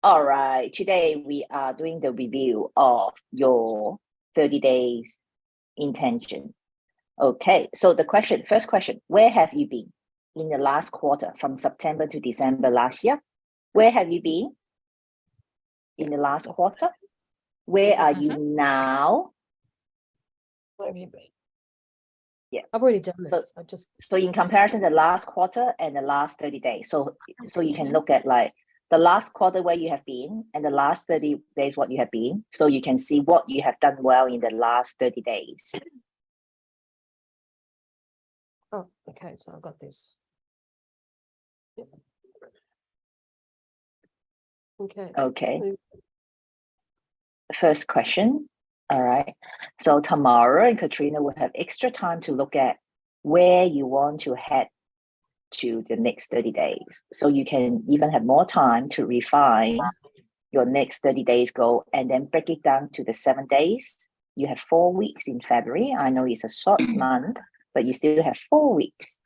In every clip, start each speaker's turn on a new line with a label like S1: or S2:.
S1: All right, today we are doing the review of your 30 days intention. Okay, so first question, where have you been in the last quarter from September to December last year? Where have you been in the last quarter? Where are you now?
S2: Where have you been?
S1: Yeah,
S2: I've already done this.
S1: So in comparison, the last quarter and the last 30 days. So you can look at like the last quarter where you have been and the last 30 days what you have been. So you can see what you have done well in the last 30 days.
S2: Oh, okay. So I've got this. Yep. Okay.
S1: Okay. First question. All right. So Tamara and Katrina will have extra time to look at where you want to head to the next 30 days. So you can even have more time to refine your next 30 days goal and then break it down to the 7 days. You have 4 weeks in February. I know it's a short month, but you still have 4 weeks.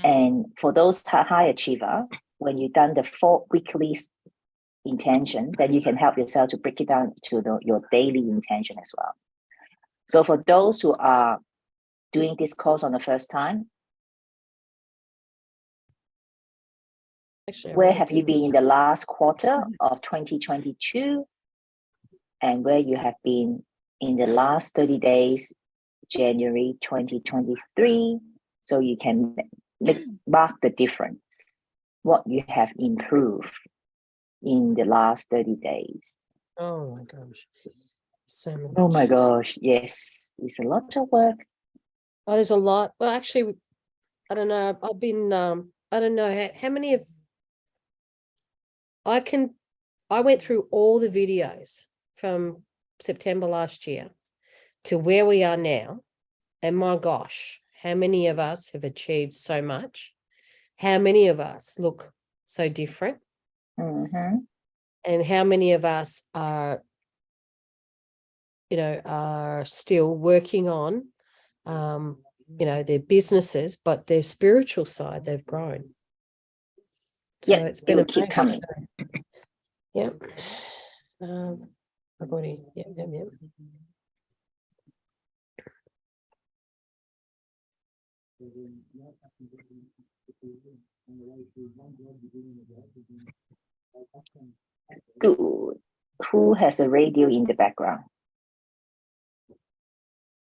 S1: And for those high achiever, when you've done the 4 weekly intention, then you can help yourself to break it down to your daily intention as well. So for those who are doing this course on the first time, where have you been in the last quarter of 2022 and where you have been in the last 30 days, January 2023, so you can mark the difference, what you have improved in the last 30 days.
S2: Oh my gosh. So much.
S1: Oh my gosh, yes, it's a lot of work.
S2: Oh, there's a lot. Well, actually, I don't know. I've been, I don't know how many of, I went through all the videos from September last year to where we are now. And my gosh, how many of us have achieved so much? How many of us look so different?
S1: Mm-hmm.
S2: And how many of us are, are still working on, their businesses, but their spiritual side, they've grown. So
S1: Yeah,
S2: it's been
S1: it will keep coming.
S2: Yeah. I've already, yeah.
S1: Good. Who has a radio in the background?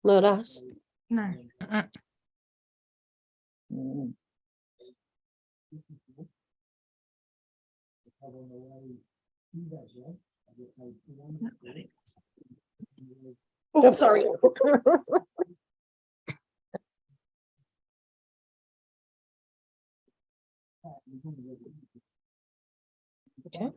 S2: Not us.
S3: No.
S1: Mm.
S2: Oh, sorry. Okay.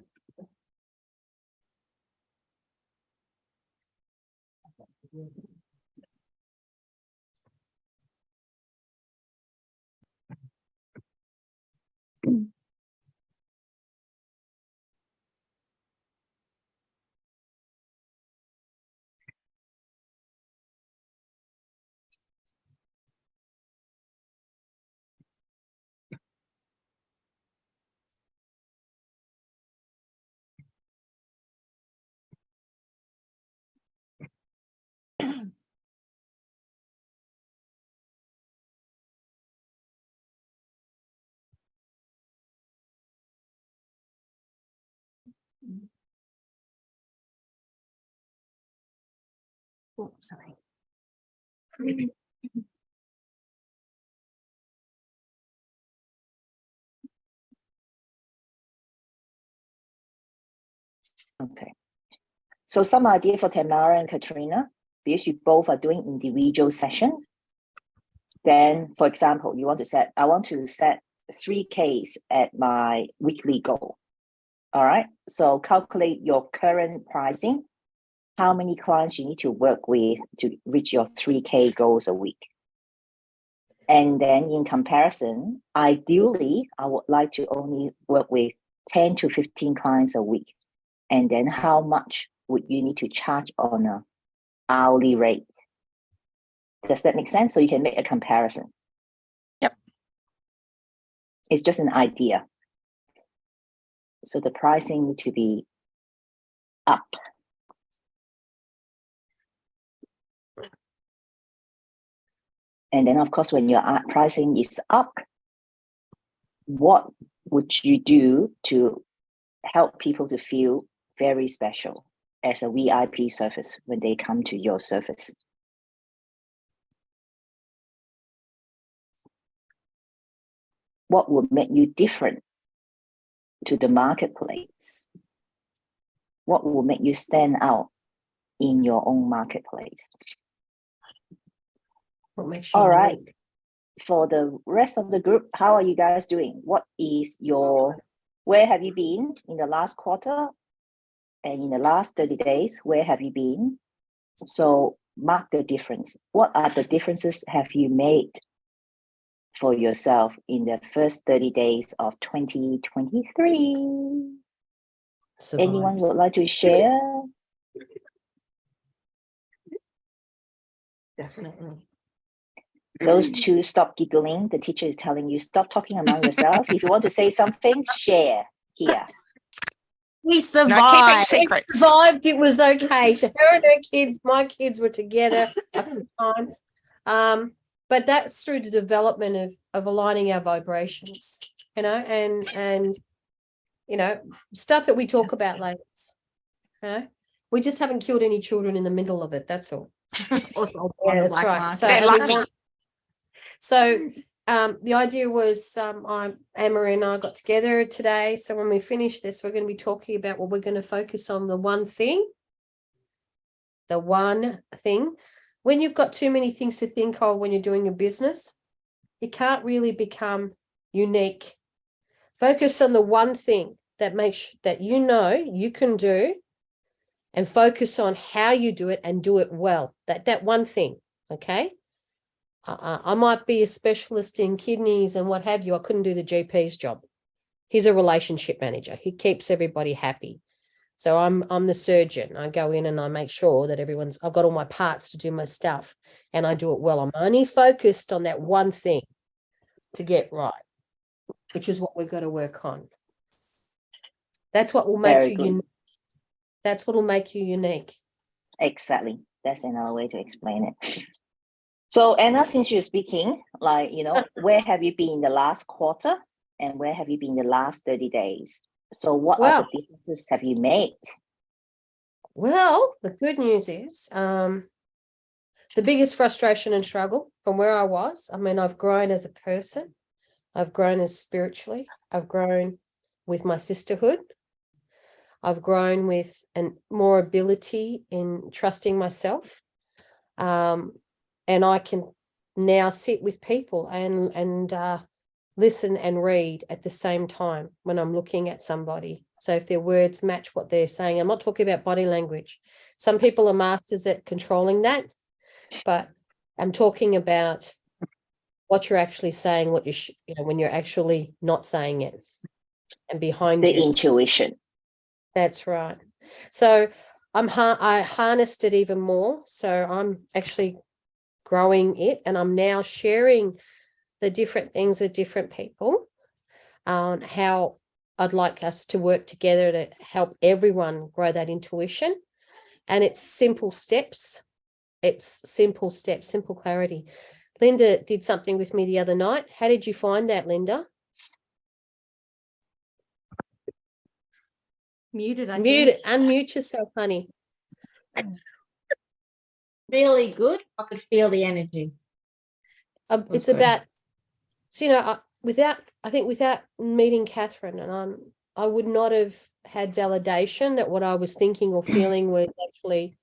S3: Oh, sorry.
S1: Okay. So some idea for Tamara and Katrina, because you both are doing individual session. Then, for example, I want to set 3Ks at my weekly goal. All right. So calculate your current pricing, how many clients you need to work with to reach your 3K goals a week. And then in comparison, ideally, I would like to only work with 10 to 15 clients a week. And then how much would you need to charge on an hourly rate? Does that make sense? So you can make a comparison.
S3: Yep.
S1: It's just an idea. So the pricing need to be up. And then, of course, when your pricing is up, what would you do to help people to feel very special as a VIP service when they come to your service? What would make you different to the marketplace? What will make you stand out in your own marketplace?
S2: What makes you
S1: All right.
S2: unique?
S1: For the rest of the group, how are you guys doing? Where have you been in the last quarter? And in the last 30 days, where have you been? So mark the difference. What are the differences have you made for yourself in the first 30 days of 2023? Anyone would like to share?
S2: Definitely.
S1: Those two, stop giggling. The teacher is telling you, stop talking among yourself. If you want to say something, share here.
S3: We survived.
S4: No keeping secrets.
S2: We survived. It was okay. So her and her kids, my kids were together a few times. But that's through the development of aligning our vibrations, and stuff that we talk about, ladies. We just haven't killed any children in the middle of it. That's all.
S3: Also,
S2: Yeah, that's right. So
S4: They're lucky.
S2: The idea was Anne-Marie and I got together today. So when we finish this, we're going to be talking about we're going to focus on the one thing. The one thing. When you've got too many things to think of when you're doing a business, you can't really become unique. Focus on the one thing that makes that you can do, and focus on how you do it and do it well. That one thing, okay? I might be a specialist in kidneys and what have you. I couldn't do the GP's job. He's a relationship manager. He keeps everybody happy. So I'm the surgeon. I go in and I make sure that I've got all my parts to do my stuff, and I do it well. I'm only focused on that one thing to get right, which is what we've got to work on. That's what will make you unique. That's what will make you unique.
S1: Exactly. That's another way to explain it. So Anna, since you're speaking, where have you been in the last quarter and where have you been in the last 30 days? So what are the differences have you made?
S2: Well, the good news is the biggest frustration and struggle from where I was, I've grown as a person. I've grown as spiritually. I've grown with my sisterhood. I've grown with more ability in trusting myself. And I can now sit with people and listen and read at the same time when I'm looking at somebody. So if their words match what they're saying, I'm not talking about body language. Some people are masters at controlling that, but I'm talking about what you're actually saying, what when you're actually not saying it, and behind
S1: the
S2: you.
S1: Intuition.
S2: That's right. So I harnessed it even more. So I'm actually growing it, and I'm now sharing the different things with different people on how I'd like us to work together to help everyone grow that intuition. And it's simple steps. It's simple steps, simple clarity. Linda did something with me the other night. How did you find that, Linda?
S3: Muted, I
S2: Mute,
S3: think.
S2: unmute yourself, honey.
S3: Really good. I could feel the energy.
S2: It's
S3: good.
S2: about, so, without meeting Catherine, and I would not have had validation that what I was thinking or feeling was actually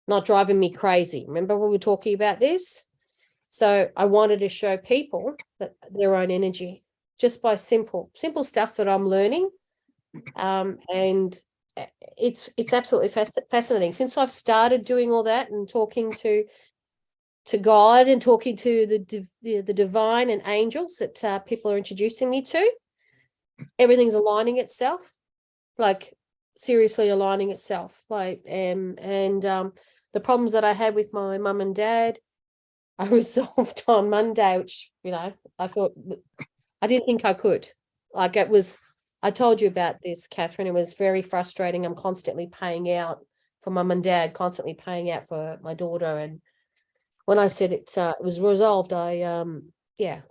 S2: not driving me crazy. Remember we were talking about this? So I wanted to show people that their own energy just by simple stuff that I'm learning. And it's absolutely fascinating. Since I've started doing all that and talking to God and talking to the divine and angels that people are introducing me to, everything's aligning itself, like seriously aligning itself. The problems that I had with my mum and dad, I resolved on Monday, which I thought I didn't think I could. I told you about this, Catherine. It was very frustrating. I'm constantly paying out for mum and dad, constantly paying out for my daughter. And when I said it was resolved, I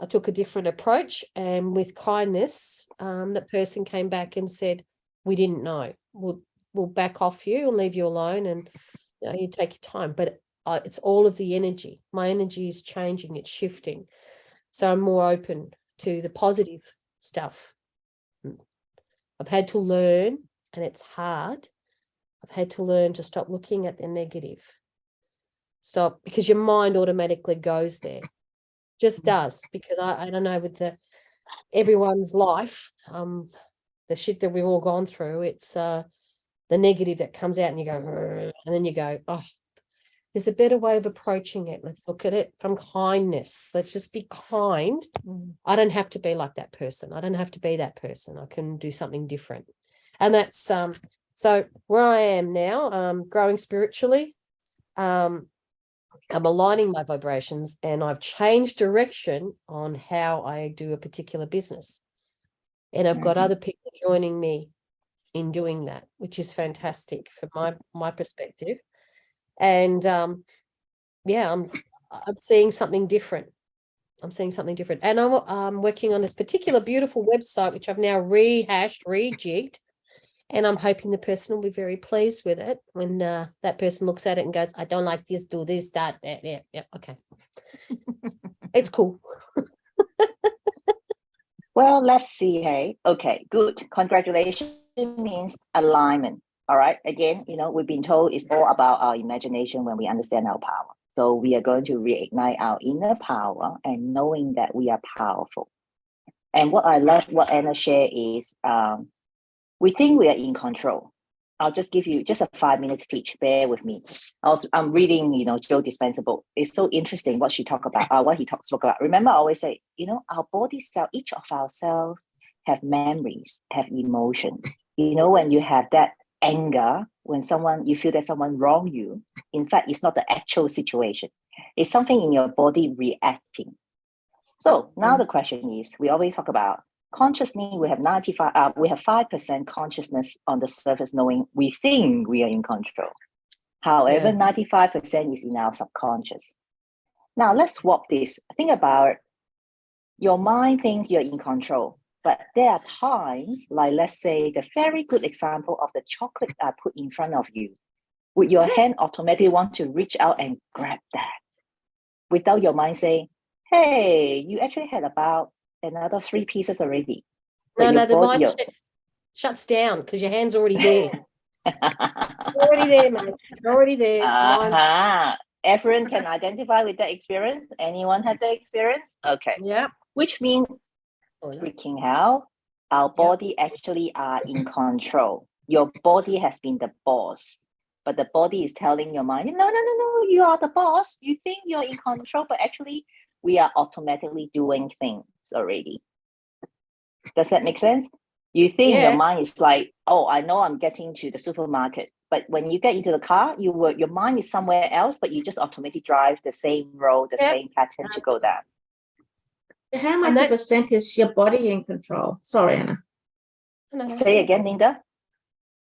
S2: took a different approach, and with kindness, that person came back and said, "We didn't know. We'll back off you and leave you alone, and you take your time." But it's all of the energy. My energy is changing. It's shifting. So I'm more open to the positive stuff. I've had to learn, and it's hard. I've had to learn to stop looking at the negative. Stop, because your mind automatically goes there. Just does, because I don't know, with everyone's life, the shit that we've all gone through, it's the negative that comes out, and you go, and then you go, oh, there's a better way of approaching it. Let's look at it from kindness. Let's just be kind. I don't have to be like that person. I don't have to be that person. I can do something different. And that's so where I am now, growing spiritually, I'm aligning my vibrations, and I've changed direction on how I do a particular business. And I've got other people joining me in doing that, which is fantastic from my perspective. And I'm seeing something different. I'm seeing something different. And I'm working on this particular beautiful website, which I've now rejigged. And I'm hoping the person will be very pleased with it when that person looks at it and goes, "I don't like this, do this, that." Yeah, okay. It's cool.
S1: Well, let's see. Hey, okay, good. Congratulations means alignment. All right. Again, we've been told it's all about our imagination when we understand our power. So we are going to reignite our inner power and knowing that we are powerful. And what I love, what Anna shared is, we think we are in control. I'll just give you just a 5-minute speech. Bear with me. I'm reading, Joe Dispenza book. It's so interesting what she talked about, what he spoke about. Remember, I always say, our body cell, each of our cells have memories, have emotions. When you have that anger, when you feel that someone wronged you, in fact, it's not the actual situation. It's something in your body reacting. So now the question is, we always talk about consciously, we have 5% consciousness on the surface, knowing we think we are in control. However, 95% is in our subconscious. Now let's swap this. Think about your mind thinks you're in control, but there are times, like let's say the very good example of the chocolate I put in front of you. Would your hand automatically want to reach out and grab that without your mind saying, "Hey, you actually had about another 3 pieces already"?
S2: No, the mind shuts down because your hand's already there. Already there, mate. It's already there.
S1: Everyone can identify with that experience. Anyone have that experience? Okay.
S2: Yeah.
S1: Which means, freaking hell, our body actually are in control. Your body has been the boss, but the body is telling your mind, no, you are the boss. You think you're in control, but actually we are automatically doing things already. Does that make sense? You think your mind is like, "Oh, I know I'm getting to the supermarket." But when you get into the car, your mind is somewhere else, but you just automatically drive the same road, the same pattern to go down.
S3: How much percent is your body in control? Sorry, Anna.
S1: Say again, Linda.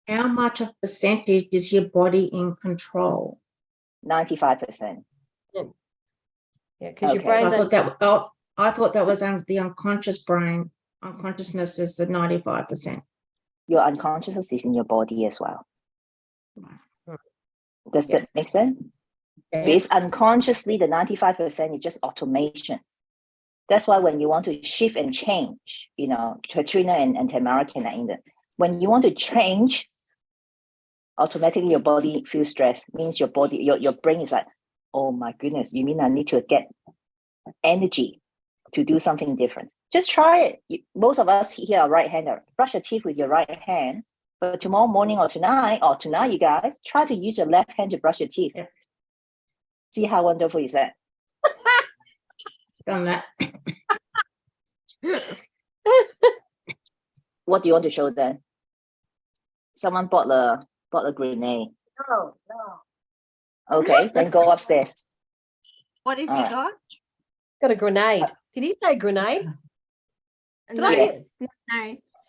S3: How much of percentage is your body in control?
S1: 95%.
S2: Yeah, because your brain's.
S3: So I thought that was the unconscious brain. Unconsciousness is the 95%.
S1: Your unconsciousness is in your body as well. Does that make sense?
S3: Yes.
S1: Because unconsciously, the 95% is just automation. That's why when you want to shift and change, Katrina and Tamara can when you want to change, automatically your body feels stressed. Means your body, your brain is like, "Oh my goodness, you mean I need to get energy to do something different?" Just try it. Most of us here are right-hander. Brush your teeth with your right hand. But tomorrow morning or tonight, you guys, try to use your left hand to brush your teeth.
S3: Yeah.
S1: See how wonderful is that?
S3: Done that.
S1: What do you want to show them? Someone bought a grenade.
S3: No.
S1: Okay, then go upstairs.
S3: What has he got?
S2: Got a grenade. Did he say grenade?
S3: No.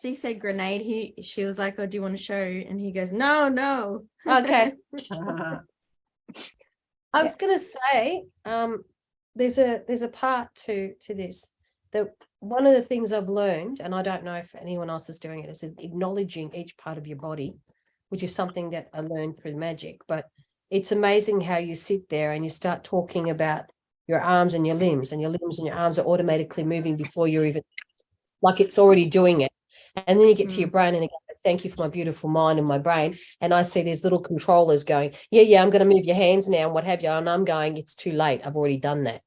S4: She said grenade. She was like, "Oh, do you want to show?" And he goes, "No."
S2: Okay.
S5: Uh,
S2: I was going to say, there's a part to this that one of the things I've learned, and I don't know if anyone else is doing it, is acknowledging each part of your body, which is something that I learned through magic. But it's amazing how you sit there and you start talking about your arms and your limbs, and your limbs and your arms are automatically moving before you're even, like it's already doing it. And then you get to your brain and it goes, thank you for my beautiful mind and my brain. And I see these little controllers going, yeah, I'm going to move your hands now and what have you. And I'm going, it's too late. I've already done that.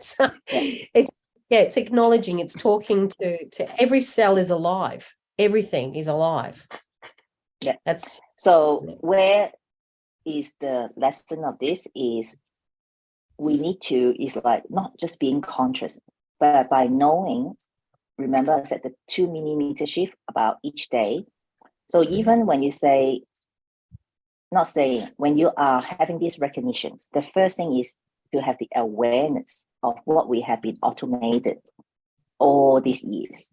S2: So it's acknowledging, it's talking to every cell is alive. Everything is alive.
S1: Yeah.
S2: That's
S1: So where is the lesson of this is we need to, is like not just being conscious, but by knowing, remember I said the 2 millimeter shift about each day. So even when you say, not saying, when you are having this recognition, the first thing is to have the awareness of what we have been automated all these years.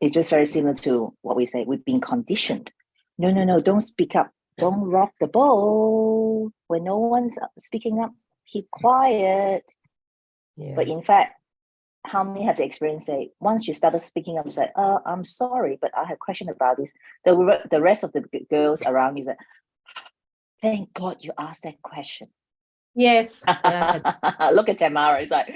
S1: It's just very similar to what we say, we've been conditioned. No, don't speak up. Don't rock the boat. When no one's speaking up, keep quiet.
S2: yeah.
S1: But in fact, how many have the experience say, once you started speaking up, say, I'm sorry, but I have a question about this. The rest of the girls around you say, thank God you asked that question.
S2: Yes.
S1: Look at Tamara. It's like,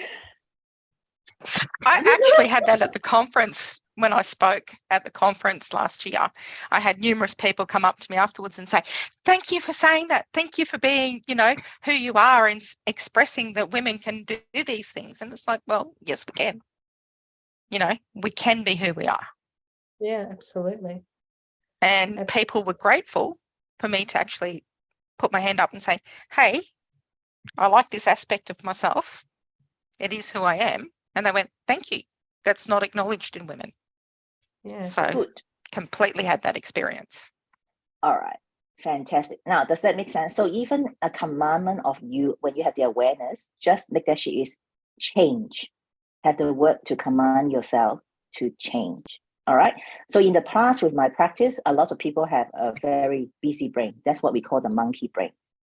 S6: I actually had that at the conference when I spoke at the conference last year. I had numerous people come up to me afterwards and say, thank you for saying that. Thank you for being, who you are and expressing that women can do these things. And it's like, well, yes, we can. We can be who we are.
S2: Yeah, absolutely.
S6: And people were grateful for me to actually put my hand up and say, hey, I like this aspect of myself. It is who I am. And they went, thank you. That's not acknowledged in women.
S2: Yeah.
S6: So
S1: good.
S6: completely had that experience.
S1: All right. Fantastic. Now, does that make sense? So even a commandment of you, when you have the awareness, just make that she is change. Have the word to command yourself to change. All right. So in the past with my practice, a lot of people have a very busy brain. That's what we call the monkey brain.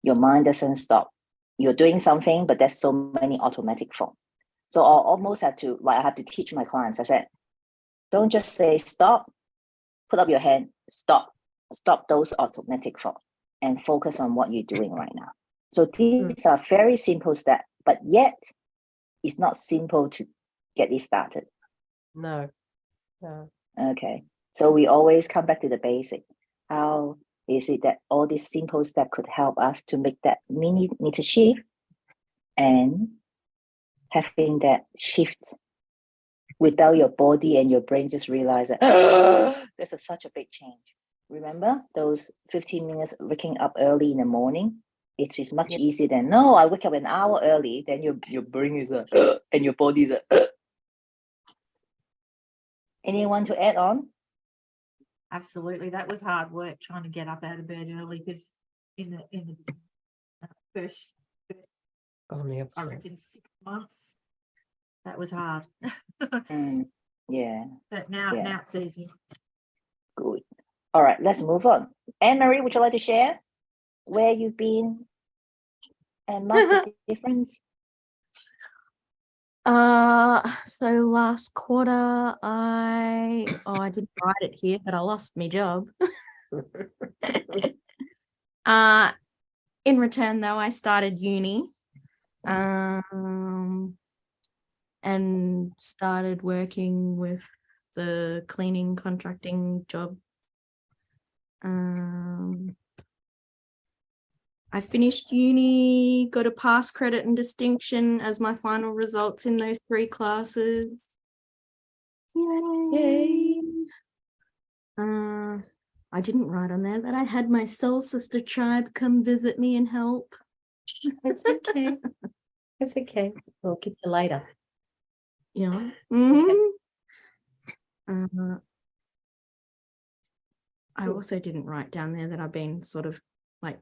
S1: Your mind doesn't stop. You're doing something, but there's so many automatic forms. So I almost have to, I have to teach my clients. I said, don't just say stop, put up your hand, stop those automatic thoughts and focus on what you're doing right now. So these are very simple steps, but yet it's not simple to get it started.
S2: No.
S1: Okay. So we always come back to the basic. How is it that all these simple steps could help us to make that millimeter shift and having that shift without your body and your brain just realize that there's such a big change. Remember those 15 minutes waking up early in the morning? It is much easier than, no, I wake up an hour early, then your brain is and your body is Anyone to add on?
S5: absolutely. That was hard work trying to get up out of bed early because in the first, I reckon 6 months, that was hard.
S1: Yeah.
S5: But now it's easy.
S1: Good. All right, let's move on. Anne-Marie, would you like to share where you've been and mark the difference?
S4: So last quarter I didn't write it here, but I lost my job. In return though, I started uni and started working with the cleaning contracting job. I finished uni, got a pass, credit and distinction as my final results in those 3 classes. Yay! I didn't write on there that I had my soul sister tribe come visit me and help.
S2: It's okay. It's okay. We'll get you later.
S4: Yeah. I also didn't write down there that I've been sort of like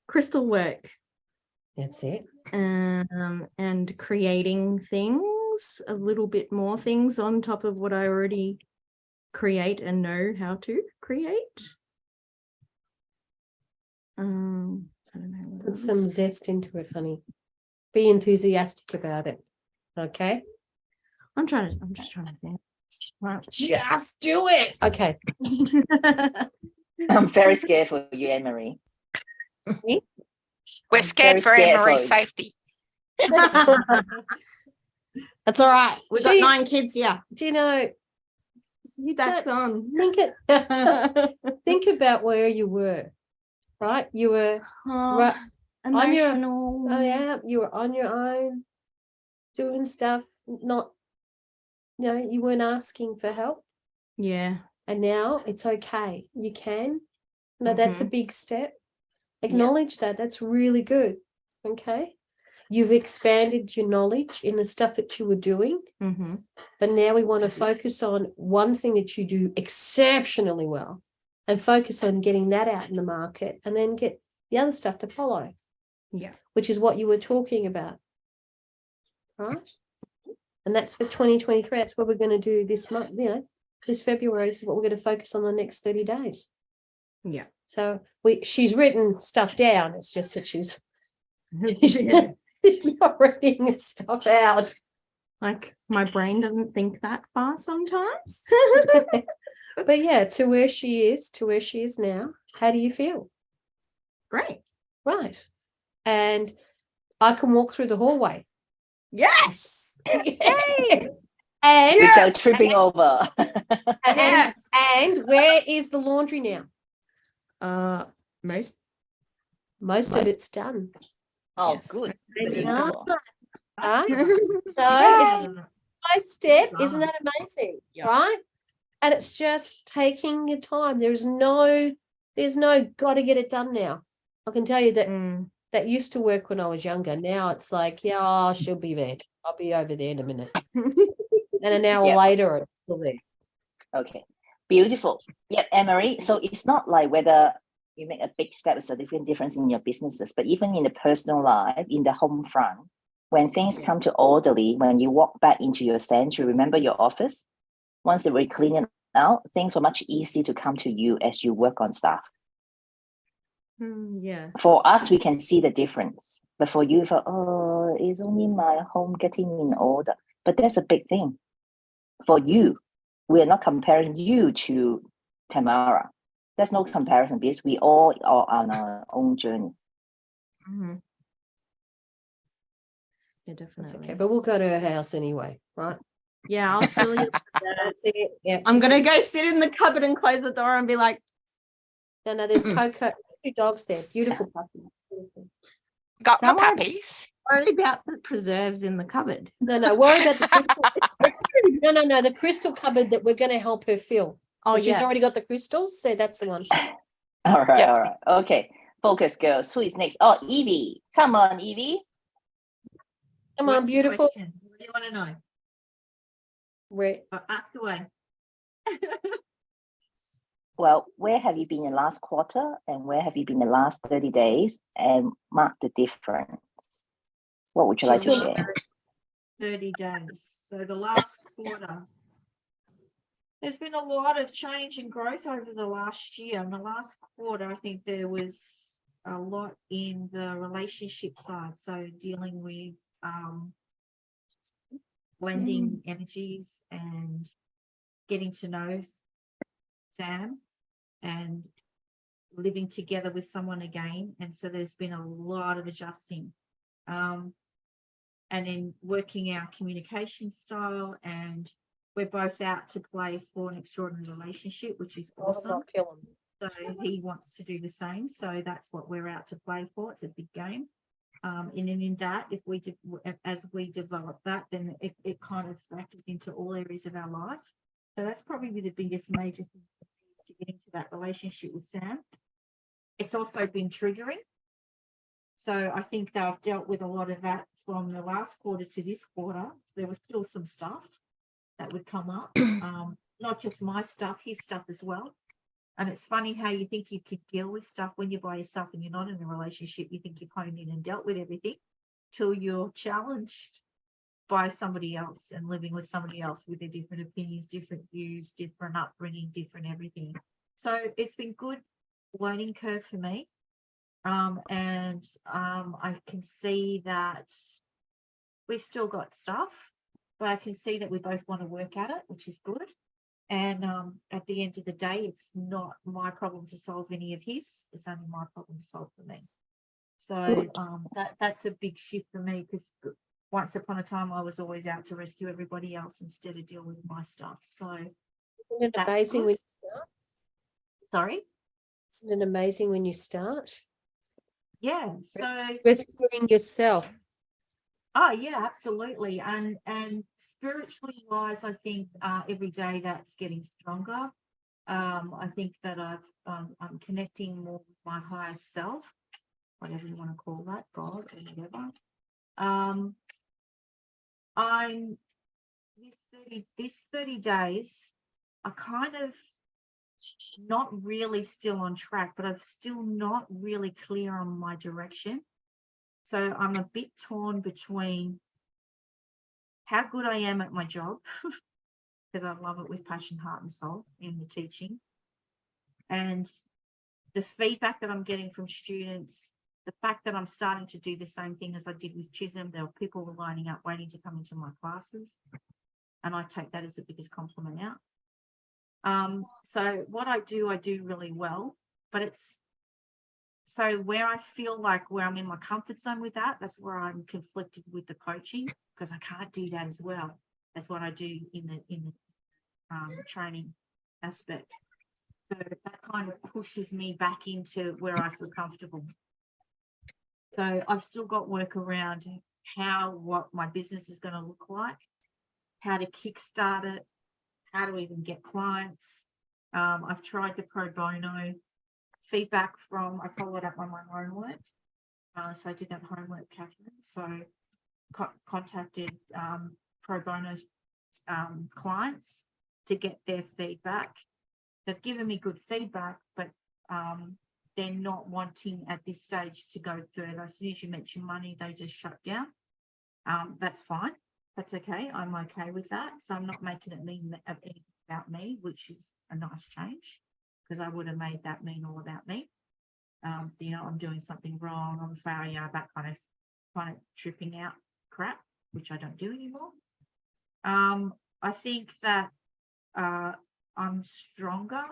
S4: crystal work.
S2: That's it.
S4: And creating things. things, a little bit more things on top of what I already create and know how to create. I don't know. what
S2: Put
S4: else.
S2: some zest into it, honey. Be enthusiastic about it. Okay.
S4: I'm just trying to think. Right.
S2: Just do it. Okay.
S1: I'm very scared for you, Anne-Marie.
S6: We're
S1: I'm
S6: scared
S1: very
S6: for
S1: scared
S6: Anne-Marie's
S1: for you.
S6: safety.
S2: That's all right.
S4: That's all right. We've got
S2: Gee.
S4: 9 kids here.
S2: Do you know,
S4: That's on.
S2: think about where you were, right? You were
S4: Oh,
S2: on your-
S4: emotional.
S2: Oh yeah, you were on your own, doing stuff, not, you weren't asking for help.
S4: Yeah.
S2: And now it's okay. You can. No, that's a big step. Acknowledge that. That's really good. Okay. You've expanded your knowledge in the stuff that you were doing,
S4: Mm-hmm.
S2: but now we want to focus on one thing that you do exceptionally well and focus on getting that out in the market and then get the other stuff to follow.
S4: Yeah.
S2: Which is what you were talking about. Right? And that's for 2023. That's what we're going to do this month, this February is what we're going to focus on the next 30 days.
S4: Yeah.
S2: So she's written stuff down. It's just that she's not reading stuff out.
S4: Like my brain doesn't think that far sometimes.
S2: But yeah, to where she is now, how do you feel?
S4: Great.
S2: Right. And I can walk through the hallway.
S4: Yes.
S6: Yay!
S2: And
S1: Without tripping over.
S4: Yes.
S2: and where is the laundry now?
S4: Most.
S2: Most of it's done.
S1: Oh,
S4: Yes.
S1: good.
S2: Yeah.
S1: Beautiful.
S2: Ah, so
S5: Yeah.
S2: it's my step,
S5: Well
S2: isn't
S5: done.
S2: that amazing?
S4: Yeah.
S2: Right? And it's just taking your time. There's no got to get it done now. I can tell you that that used to work when I was younger. Now it's like, yeah, she'll be there. I'll be over there in a minute. And an hour
S1: Yeah.
S2: later, it's still there.
S1: Okay. Beautiful. Yep, Anne-Marie. So it's not like whether you make a big step, it's a difference in your businesses, but even in the personal life, in the home front, when things come to orderly, when you walk back into your sanctuary, remember your office? Once we clean it out, things were much easier to come to you as you work on stuff.
S4: Yeah.
S1: For us, we can see the difference. But for you, it's only my home getting in order. But that's a big thing. For you, we are not comparing you to Tamara. There's no comparison because we all are on our own journey.
S4: Mm-hmm. Yeah,
S2: That's
S4: definitely.
S2: okay. But we'll go to her house anyway, right?
S4: Yeah, I'll still.
S2: That's it. Yeah.
S4: I'm gonna go sit in the cupboard and close the door and be like,
S2: No, there's Coco, 2 dogs there. Beautiful puppies. Beautiful.
S6: Got my
S4: Don't worry.
S6: puppies.
S4: worry about the preserves in the cupboard.
S2: No, worry about the crystal. No, the crystal cupboard that we're going to help her fill.
S4: Oh,
S2: She's already got the crystals, so that's the one.
S1: All right,
S6: Yep.
S1: all right. Okay. Focus, girls. Who is next? Oh, Evie. Come on, Evie.
S2: Come on,
S5: What's the
S2: beautiful.
S5: question? What do you want to know?
S2: Where,
S5: Ask away.
S1: Well, where have you been in the last quarter and where have you been the last 30 days and mark the difference? What would you like to
S2: She's still-
S1: share?
S5: 30 days. So the last quarter, there's been a lot of change and growth over the last year. In the last quarter, I think there was a lot in the relationship side. So dealing with blending energies and getting to know Sam and living together with someone again. And so there's been a lot of adjusting. And in working our communication style, and we're both out to play for an extraordinary relationship, which is awesome. So he wants to do the same. So that's what we're out to play for. It's a big game. And in that, as we develop that, then it kind of factors into all areas of our life. So that's probably the biggest major thing to get into that relationship with Sam. It's also been triggering. So I think they've dealt with a lot of that from the last quarter to this quarter. There was still some stuff that would come up, not just my stuff, his stuff as well. And it's funny how you think you could deal with stuff when you're by yourself and you're not in a relationship. You think you've honed in and dealt with everything till you're challenged by somebody else and living with somebody else with their different opinions, different views, different upbringing, different everything. So it's been good learning curve for me. I can see that we've still got stuff, but I can see that we both want to work at it, which is good. And at the end of the day, it's not my problem to solve any of his. It's only my problem to solve for me. So
S2: Good.
S5: that's a big shift for me, because once upon a time I was always out to rescue everybody else instead of deal with my stuff. So
S2: Isn't it
S5: that's
S2: amazing
S5: good.
S2: when you start?
S5: Sorry.
S2: Isn't it amazing when you start?
S5: Yeah. So
S2: Rescuing yourself.
S5: oh yeah, absolutely. And spiritually wise, I think every day that's getting stronger. I think that I'm connecting more with my higher self, whatever you want to call that, God or whatever. I'm this 30 days, I kind of not really still on track, but I'm still not really clear on my direction. So I'm a bit torn between how good I am at my job, because I love it with passion, heart and soul in the teaching, and the feedback that I'm getting from students, the fact that I'm starting to do the same thing as I did with Chisholm. There were people lining up waiting to come into my classes, and I take that as the biggest compliment out. So what I do really well, but it's so where I feel like where I'm in my comfort zone with that, that's where I'm conflicted with the coaching, because I can't do that as well as what I do in the training aspect. So that kind of pushes me back into where I feel comfortable. So I've still got work around what my business is going to look like, how to kickstart it, how to even get clients. I've tried the pro bono feedback I followed up on my homework. So I did that homework, Catherine. So contacted pro bono clients to get their feedback. They've given me good feedback, but they're not wanting at this stage to go further. As soon as you mention money, they just shut down. That's fine. That's okay. I'm okay with that. So I'm not making it mean anything about me, which is a nice change, because I would have made that mean all about me. I'm doing something wrong, I'm a failure, that kind of tripping out crap, which I don't do anymore. I think that I'm stronger.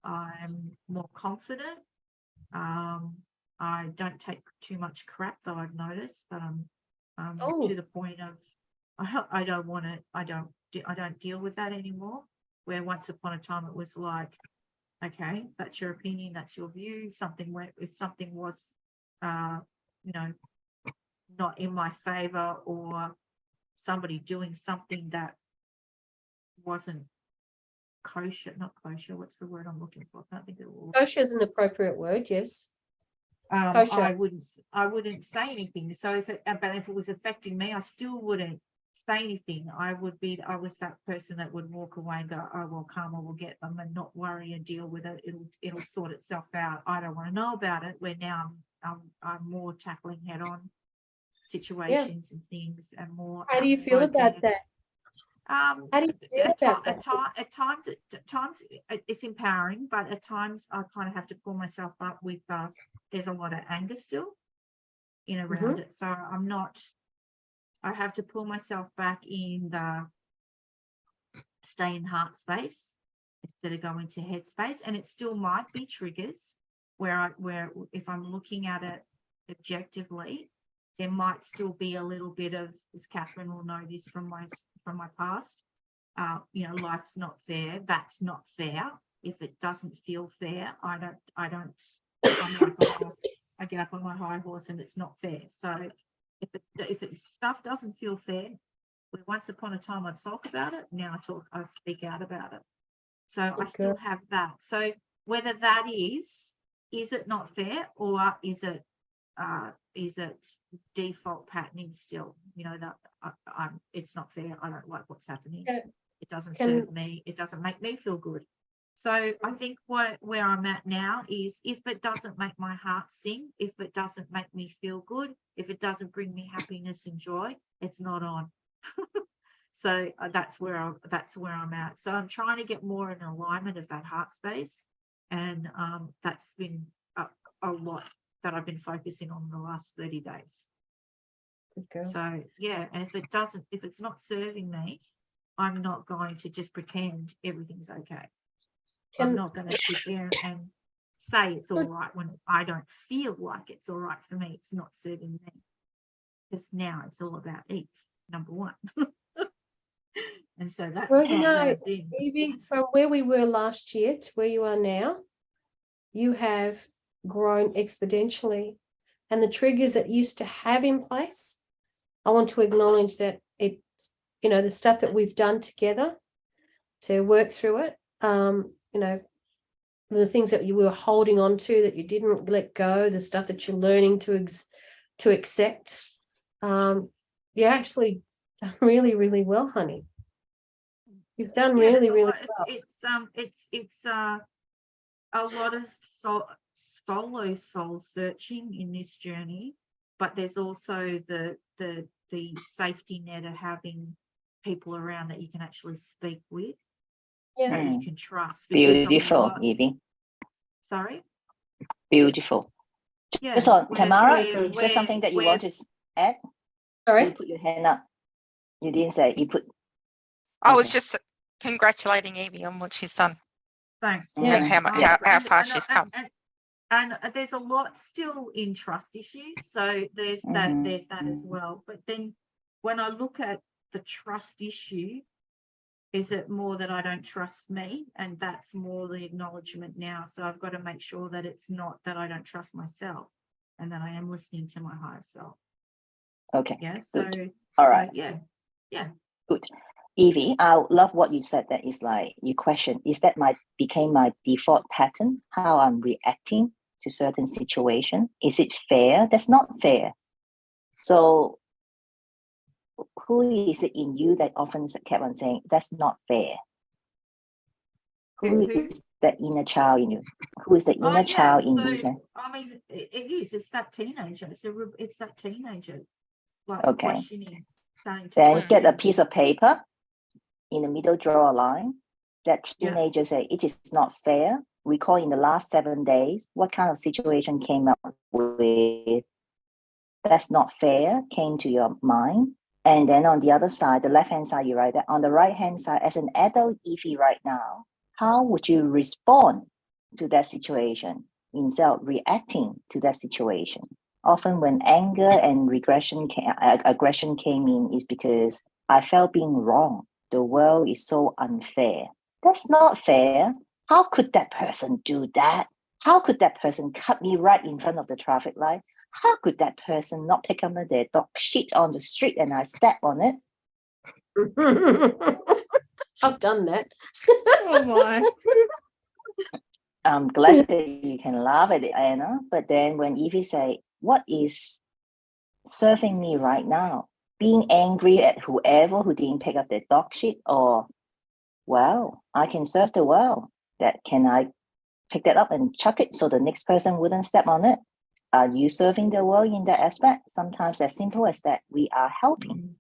S5: I'm more confident. I don't take too much crap, though I've noticed that I'm to the point of I don't deal with that anymore. Where once upon a time it was like, okay, that's your opinion, that's your view. If something was, not in my favor, or somebody doing something that wasn't kosher, not kosher. What's the word I'm looking for? I can't think of the word.
S2: Kosher is an appropriate word, yes. Kosher.
S5: I wouldn't say anything. So if it was affecting me, I still wouldn't say anything. I was that person that would walk away and go, oh well, karma will get them, and not worry and deal with it. It'll sort itself out. I don't want to know about it. Where now I'm more tackling head-on situations and things, and more.
S2: How do you feel about that? How do you feel about that?
S5: At times it's empowering, but at times I kind of have to pull myself up with there's a lot of anger still in around it. So I have to pull myself back in the stay in heart space instead of going to head space. And it still might be triggers where if I'm looking at it objectively, there might still be a little bit of, as Catherine will know this from my past, life's not fair. That's not fair. If it doesn't feel fair, I'm like, oh, I get up on my high horse and it's not fair. So if stuff doesn't feel fair, once upon a time I'd sulk about it. Now I speak out about it. So I still have that. So whether that is it not fair, or is it default patterning still? That it's not fair. I don't like what's happening. It doesn't serve me. It doesn't make me feel good. So I think where I'm at now is, if it doesn't make my heart sing, if it doesn't make me feel good, if it doesn't bring me happiness and joy, it's not on. So that's where I'm at. So I'm trying to get more in alignment of that heart space, and that's been a lot that I've been focusing on the last 30 days.
S2: Good girl.
S5: So yeah, and if it's not serving me, I'm not going to just pretend everything's okay. I'm
S2: Can-
S5: not going to sit there and say it's all right when I don't feel like it's all right for me. It's not serving me. Because now it's all about eat, number one. And so that's
S2: Well,
S5: how
S2: you know,
S5: I've been.
S2: Evie, from where we were last year to where you are now, you have grown exponentially. And the triggers that you used to have in place, I want to acknowledge that it's, you know, the stuff that we've done together to work through it, you know, the things that you were holding on to that you didn't let go, the stuff that you're learning to accept. You actually done really, really well, honey. You've done
S5: Yeah,
S2: really,
S5: there's a
S2: really
S5: lot-
S2: well.
S5: it's a lot of solo soul searching in this journey, but there's also the safety net of having people around that you can actually speak with,
S2: Yeah.
S5: that you can trust. because a
S1: Beautiful,
S5: lot-
S1: Evie.
S5: Sorry.
S1: Beautiful.
S5: Yeah.
S1: So,
S5: we're-
S1: Tamara,
S5: we're-
S1: is there something that you want to add? You
S2: Sorry.
S1: put your hand up. You didn't say. You put.
S6: I was
S1: Okay.
S6: just congratulating Evie on what she's done
S5: Thanks.
S2: Yeah.
S6: and how, mu-
S1: Yeah.
S6: how far she's come.
S5: And there's a lot still in trust issues. So there's that as well. But then when I look at the trust issue, is it more that I don't trust me? And that's more the acknowledgement now. So I've got to make sure that it's not that I don't trust myself and that I am listening to my higher self.
S1: Okay.
S5: Yeah. So,
S1: All
S5: so,
S1: right.
S5: yeah.
S1: Good. Evie, I love what you said. That is like you question, is that became my default pattern, how I'm reacting to certain situation? Is it fair? That's not fair. So who is it in you that often kept on saying, that's not fair? Who
S5: Who?
S1: is that inner child in you? Who is the inner child in you?
S5: So, I mean, it is. It's that teenager. It's that teenager. Like
S1: Okay.
S5: questioning. Starting to
S1: Then
S5: question.
S1: get a piece of paper, in the middle draw a line. That
S5: Yeah.
S1: teenager say, it is not fair. Recall in the last 7 days, what kind of situation came up with that's not fair, came to your mind. And then on the other side, the left-hand side, you write that. On the right-hand side, as an adult Evie right now, how would you respond to that situation instead of reacting to that situation? Often when anger and aggression came in is because I felt being wrong. The world is so unfair. That's not fair. How could that person do that? How could that person cut me right in front of the traffic light? How could that person not pick up their dog shit on the street and I step on it?
S2: I've done that.
S4: Oh my.
S1: I'm glad that you can laugh at it, Anna. But then when Evie say, what is serving me right now? Being angry at whoever who didn't pick up their dog shit, or, well, I can serve the world. That can I pick that up and chuck it so the next person wouldn't step on it? Are you serving the world in that aspect? Sometimes as simple as that, we are helping.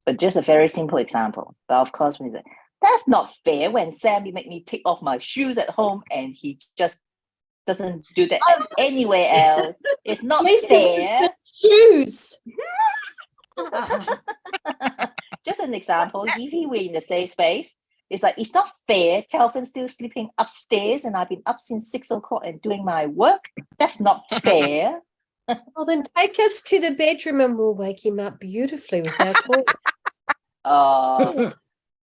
S1: But just a very simple example. But of course, we say, that's not fair when Sammy make me take off my shoes at home and he just doesn't do that anywhere else. It's not
S2: At least it was
S1: fair.
S2: the shoes.
S1: Just an example, Evie, we're in the safe space. It's like, it's not fair. Kelvin's still sleeping upstairs and I've been up since 6 o'clock and doing my work. That's not fair.
S2: Well, then take us to the bedroom and we'll wake him up beautifully without calling.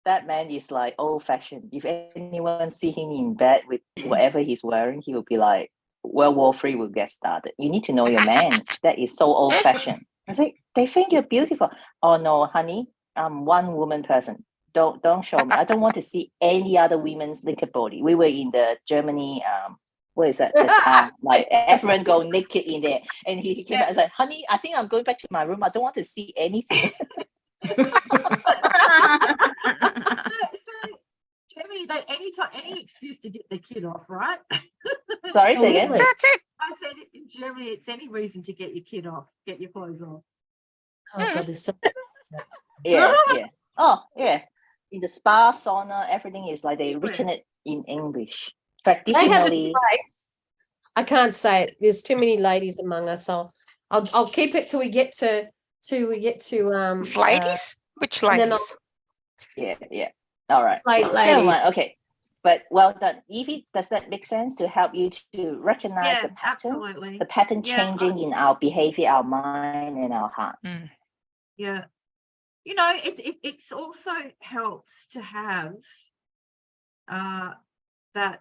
S1: That man is like old fashioned. If anyone see him in bed with whatever he's wearing, he will be like, World War III will get started. You need to know your man. That is so old fashioned. I say, they think you're beautiful. Oh no, honey, I'm one woman person. Don't show me. I don't want to see any other women's naked body. We were in the Germany, what is that? Like everyone go naked in there. And he came back and said, honey, I think I'm going back to my room. I don't want to see anything.
S5: So, Jeremy, any excuse to get the kid off, right?
S1: Sorry, say again.
S6: That's it.
S5: I said in Germany, it's any reason to get your kid off, get your clothes off.
S2: Oh, God, there's so
S1: Yeah, yeah. Oh, yeah. In the spa, sauna, everything is like they've written it in English.
S2: They have a
S1: Traditionally,
S2: phrase. I can't say it. There's too many ladies among us. I'll keep it till we get to
S6: Ladies? Which
S2: and then
S6: ladies?
S1: yeah. All right.
S2: slate
S1: Never
S3: ladies.
S1: mind. Okay. But well done. Evie, does that make sense to help you to recognize
S5: Yeah,
S1: the pattern?
S5: absolutely.
S1: The pattern
S5: Yeah,
S1: changing in our behavior, our mind, and our heart.
S6: Mm.
S5: Yeah. It's also helps to have that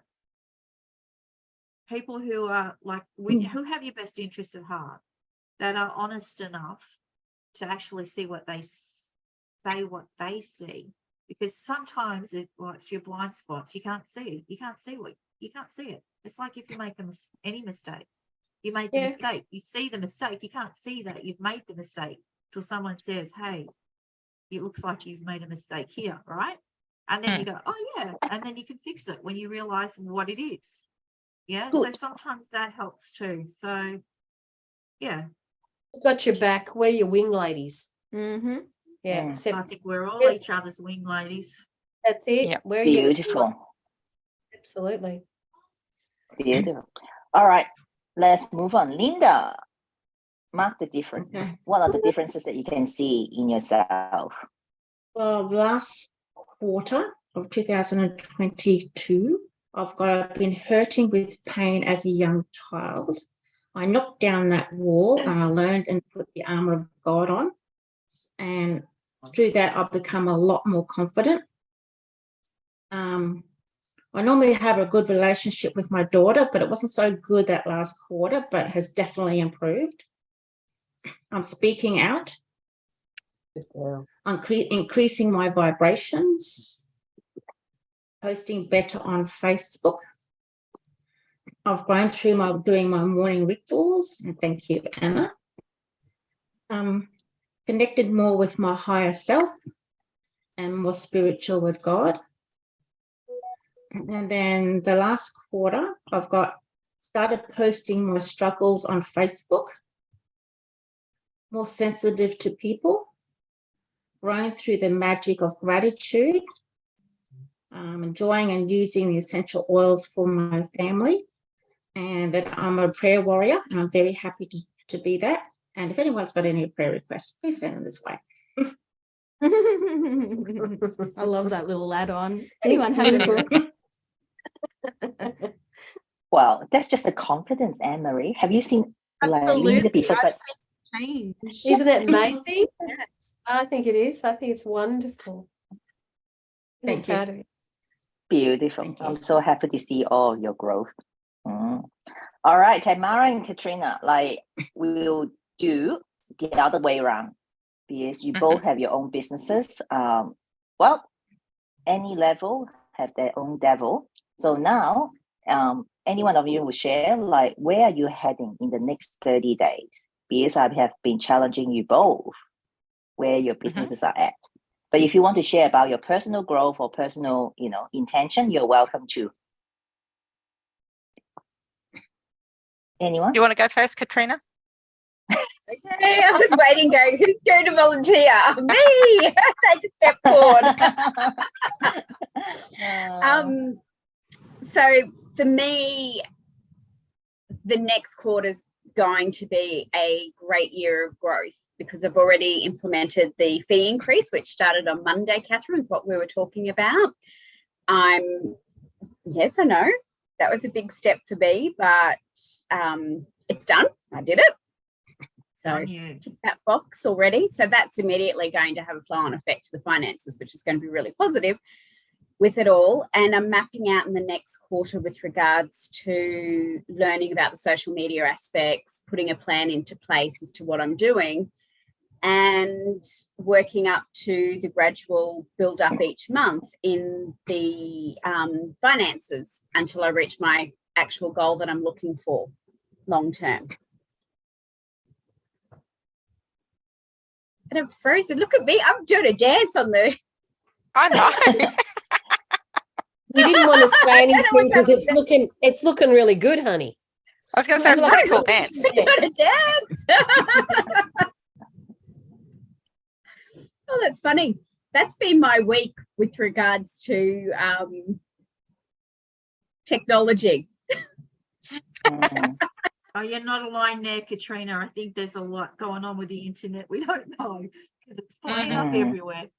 S5: people who are like who have your best interests at heart, that are honest enough to actually see what they say, what they see, because sometimes it's your blind spots. You can't see it. You can't see it. It's like if you make any mistake, you made the mistake. You see the mistake. You can't see that you've made the mistake till someone says, "Hey, it looks like you've made a mistake here," right? And then you go, "Oh yeah," and then you can fix it when you realize what it is. Yeah.
S1: Good.
S5: So sometimes that helps too. So yeah,
S2: got your back. We're your wing ladies.
S4: Mm-hmm.
S2: Yeah,
S1: Mm.
S2: except
S5: I think we're all
S2: Yeah.
S5: each other's wing ladies.
S2: that's it.
S6: Yep.
S2: We're your
S1: Beautiful.
S2: absolutely.
S1: Beautiful. All right. Let's move on. Linda, mark the difference.
S3: Okay.
S1: What are the differences that you can see in yourself?
S3: Well, last quarter of 2022, I've been hurting with pain as a young child. I knocked down that wall and I learned and put the armor of God on. And through that, I've become a lot more confident. I normally have a good relationship with my daughter, but it wasn't so good that last quarter, but has definitely improved. I'm speaking out. I'm increasing my vibrations, posting better on Facebook. I've grown through doing my morning rituals, and thank you, Anna. Connected more with my higher self and more spiritual with God. And then the last quarter, I've started posting my struggles on Facebook, more sensitive to people, growing through the magic of gratitude, enjoying and using the essential oils for my family, and that I'm a prayer warrior, and I'm very happy to be that. And if anyone's got any prayer requests, please send them this way.
S4: I love that little add-on. Anyone have any?
S2: beautiful.
S1: Well, that's just the confidence, Anne-Marie. Have you seen like Linda
S4: Absolutely.
S1: before?
S4: I've
S1: Like,
S4: seen change.
S2: Isn't it amazing?
S4: Yes.
S2: I think it is. I think it's wonderful. I'm
S3: Thank you.
S2: proud of you.
S1: beautiful.
S3: Thank you.
S1: I'm so happy to see all your growth. Mm. All right, Tamara and Katrina, like we'll do the other way around because you both have your own businesses. Well, any level have their own devil. So now, any one of you will share like where are you heading in the next 30 days? Because I have been challenging you both where your businesses are at. But if you want to share about your personal growth or personal, intention, you're welcome to. Anyone?
S6: You want to go first, Katrina?
S7: Okay, I was waiting, going, who's going to volunteer? Me! Take a step forward. So for me, the next quarter's going to be a great year of growth because I've already implemented the fee increase, which started on Monday, Catherine, what we were talking about. Yes, I know that was a big step for me, but it's done. I did it. So tick that box already. So that's immediately going to have a flow-on effect to the finances, which is going to be really positive with it all. And I'm mapping out in the next quarter with regards to learning about the social media aspects, putting a plan into place as to what I'm doing, and working up to the gradual build up each month in the finances until I reach my actual goal that I'm looking for long term. And I'm frozen. Look at me. I'm doing a dance on the.
S6: I know.
S2: We didn't want to say
S7: I don't know
S2: anything
S7: what's
S2: because it's looking really good, honey.
S6: I was going to say, it's a pretty cool dance.
S7: I'm doing a dance. Oh, that's funny. That's been my week with regards to technology.
S1: Mm.
S5: Oh, you're not aligned there, Katrina. I think there's a lot going on with the internet. We don't know because it's flying up
S1: Mhm.
S5: everywhere.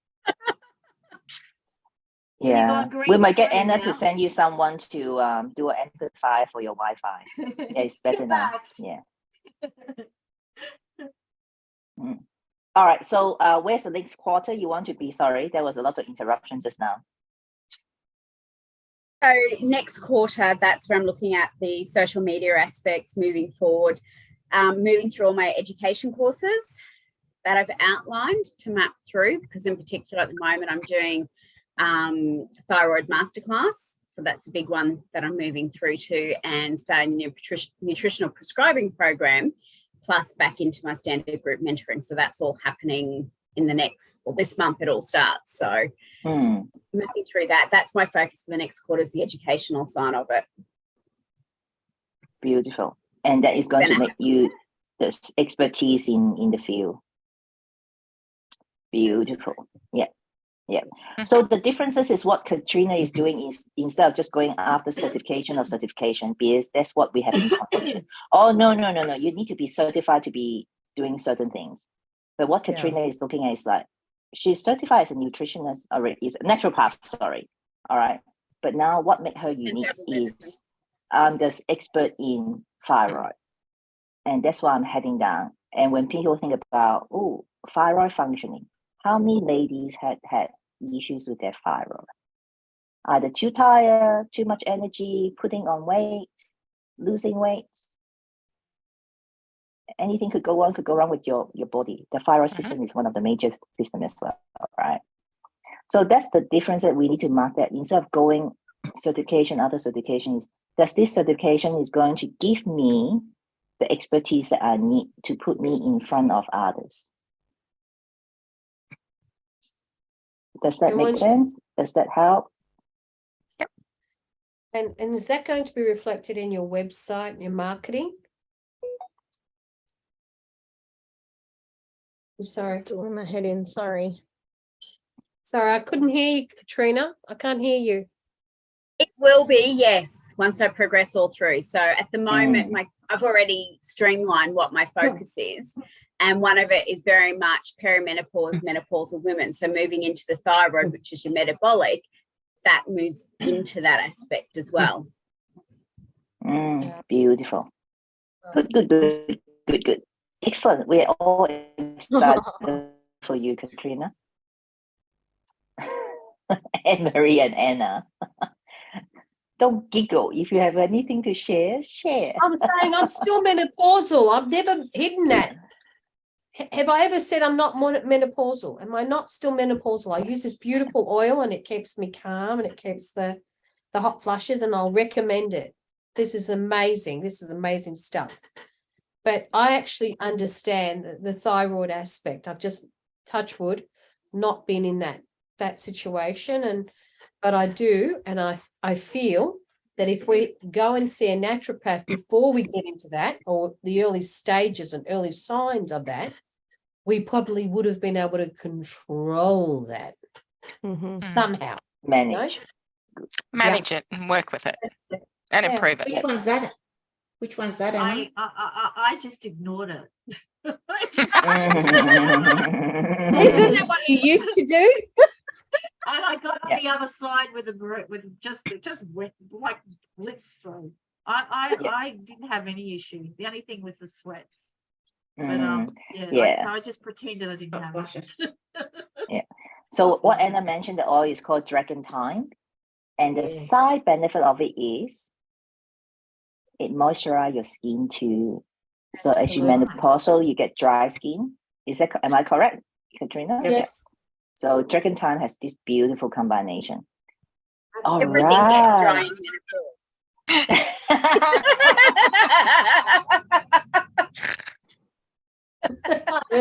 S1: Yeah,
S5: going green
S1: we might get
S5: screen
S1: Anna
S5: now.
S1: to send you someone to do an amplifier for your Wi-Fi. Yeah, it's better now. Yeah. All right. So where's the next quarter you want to be? Sorry, there was a lot of interruption just now.
S7: So next quarter, that's where I'm looking at the social media aspects moving forward, moving through all my education courses that I've outlined to map through, because in particular at the moment I'm doing thyroid masterclass. So that's a big one that I'm moving through to, and starting the nutritional prescribing program, plus back into my standard group mentoring. So that's all happening in the next, well, this month it all starts. So mapping through that, that's my focus for the next quarter, is the educational side of it.
S1: Beautiful. And that is going to make you the expertise in the field. Beautiful. Yeah. Yeah. So the differences is what Katrina is doing is, instead of just going after certification, because that's what we have in conversation. Oh, no. You need to be certified to be doing certain things. But what Katrina is looking at is like, she's certified as a nutritionist already, is a naturopath, sorry. All right. But now what makes her unique is I'm the expert in thyroid. And that's why I'm heading down. And when people think about, oh, thyroid functioning, how many ladies had issues with their thyroid? Either too tired, too much energy, putting on weight, losing weight. Anything could go wrong with your body. The thyroid system is one of the major systems as well, right? So that's the difference that we need to mark, that instead of going certification, other certifications, that this certification is going to give me the expertise that I need to put me in front of others. Does that make sense? Does that help?
S2: And is that going to be reflected in your website and your marketing? Sorry,
S4: Doing my head in, sorry.
S2: I couldn't hear you, Katrina. I can't hear you.
S7: It will be, yes, once I progress all through. So at the moment, I've already streamlined what my focus is. And one of it is very much perimenopause, menopausal women. So moving into the thyroid, which is your metabolic, that moves into that aspect as well.
S1: Beautiful. Good. Excellent. We're all excited for you, Katrina. Anne-Marie and Anna. Don't giggle. If you have anything to share.
S2: I'm saying I'm still menopausal. I've never hidden that. Have I ever said I'm not menopausal? Am I not still menopausal? I use this beautiful oil and it keeps me calm and it keeps the hot flushes, and I'll recommend it. This is amazing. This is amazing stuff. But I actually understand the thyroid aspect. I've just, touch wood, not been in that situation, but I do, and I feel that if we go and see a naturopath before we get into that, or the early stages and early signs of that, we probably would have been able to control that somehow.
S1: Manage
S6: it and work with it and improve it.
S3: Which one's that? Which one's that, Anna?
S5: I just ignored it.
S2: Isn't that what you used to do?
S5: And I got on the other side with it just went like blitzed through. I didn't have any issue. The only thing was the sweats. But so I just pretended I didn't have it.
S1: Yeah. So what Anna mentioned, the oil is called Dragon Time, and the side benefit of it is it moisturizes your skin too. So as you menopausal, you get dry skin. Am I correct, Katrina?
S2: Yes.
S1: So Dragon Time has this beautiful combination.
S7: Everything gets dry in